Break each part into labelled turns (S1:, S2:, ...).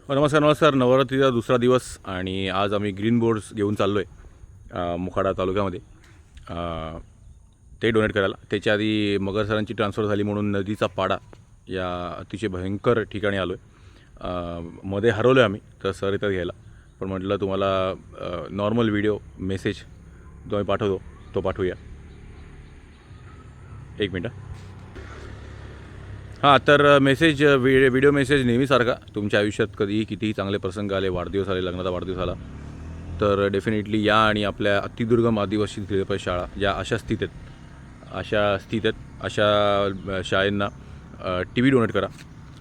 S1: नमस्कार. नवरात्रीचा दुसरा दिवस आणि आज आम्ही ग्रीन बोर्ड्स घेऊन चाललो आहे मोखाडा तालुक्यामध्ये ते डोनेट करायला. त्याच्या आधी मगर सरांची ट्रान्सफर झाली म्हणून नदीचा पाडा या अतिशय भयंकर ठिकाणी आलो आहे. मध्ये हरवलो आहे आम्ही, तर सर येतात घ्यायला. पण म्हटलं तुम्हाला नॉर्मल व्हिडिओ मेसेज जो आम्ही पाठवतो तो पाठवूया. एक मिनटं. हां, तर व्हिडिओ मेसेज नेहमीसारखा तुमच्या आयुष्यात कधीही कितीही चांगले प्रसंग आले, वाढदिवस आले, लग्नाचा वाढदिवस आला, तर डेफिनेटली या आणि आपल्या अतिदुर्गम आदिवासी खेडपाई शाळा ज्या अशा स्थित आहेत अशा शाळेंना टी व्ही डोनेट करा.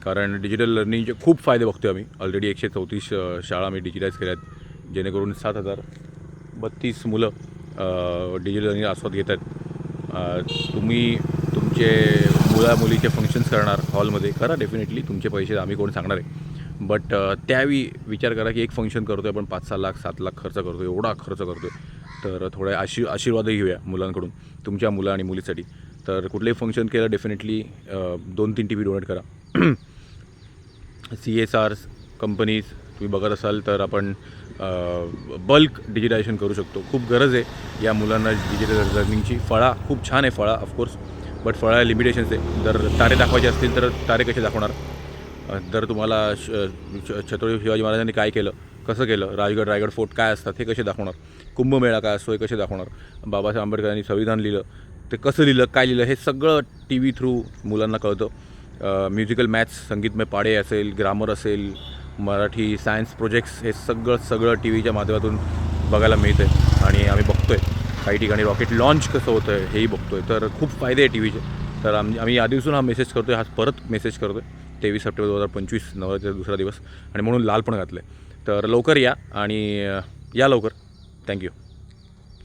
S1: कारण डिजिटल लर्निंगचे खूप फायदे बघतो आम्ही. ऑलरेडी 134 शाळा आम्ही डिजिटाईज केल्या आहेत, जेणेकरून 7,032 मुलं डिजिटल लर्निंग आस्वाद घेत आहेत. तुम्ही तुमचे मुलीचे फंक्शन्स करणार हॉलमध्ये करा, डेफिनेटली तुमचे पैसे आम्ही कोण सांगणार आहे. बट त्यावेळी विचार करा की एक फंक्शन करतो आहे आपण 5-6 लाख 7 लाख खर्च करतो, एवढा खर्च करतो आहे, तर थोडे आशीर्वादही घेऊया मुलांकडून तुमच्या मुलं आणि मुलीसाठी. तर कुठलंही फंक्शन केलं डेफिनेटली 2-3 टी व्ही डोनेट करा. CSR कंपनीज तुम्ही बघत असाल तर आपण बल्क डिजिटायझेशन करू शकतो. खूप गरज आहे या मुलांना डिजिटल लर्निंगची. फळा खूप छान आहे, फळा ऑफकोर्स, बट फळा लिमिटेशन्स आहे. जर तारे दाखवायचे असतील तर तारे कसे दाखवणार? जर तुम्हाला छत्रपती शिवाजी महाराजांनी काय केलं, कसं केलं, रायगड फोर्ट काय असतात हे कसे दाखवणार? कुंभमेळा काय असतो हे कसे दाखवणार? बाबासाहेब आंबेडकरांनी संविधान लिहिलं ते कसं लिहिलं, काय लिहिलं, हे सगळं टी व्ही थ्रू मुलांना कळतं. म्युझिकल मॅथ्स, संगीतमय पाढे असेल, ग्रामर असेल, मराठी सायन्स प्रोजेक्ट्स, हे सगळं टी व्हीच्या माध्यमातून बघायला मिळतं आहे. आणि आम्ही बघतो आहे काही ठिकाणी रॉकेट लॉन्च कसं होतं आहे हेही बघतो आहे. तर खूप फायदे आहे टी व्हीचे. तर आम्ही आधीपासून हा मेसेज करतो आहे, हा परत मेसेज करतो आहे. 23 सप्टेंबर 2025 नवरात्रीचा दुसरा दिवस, आणि म्हणून लाल पण घातलं आहे. तर लवकर या आणि या लवकर. थँक्यू.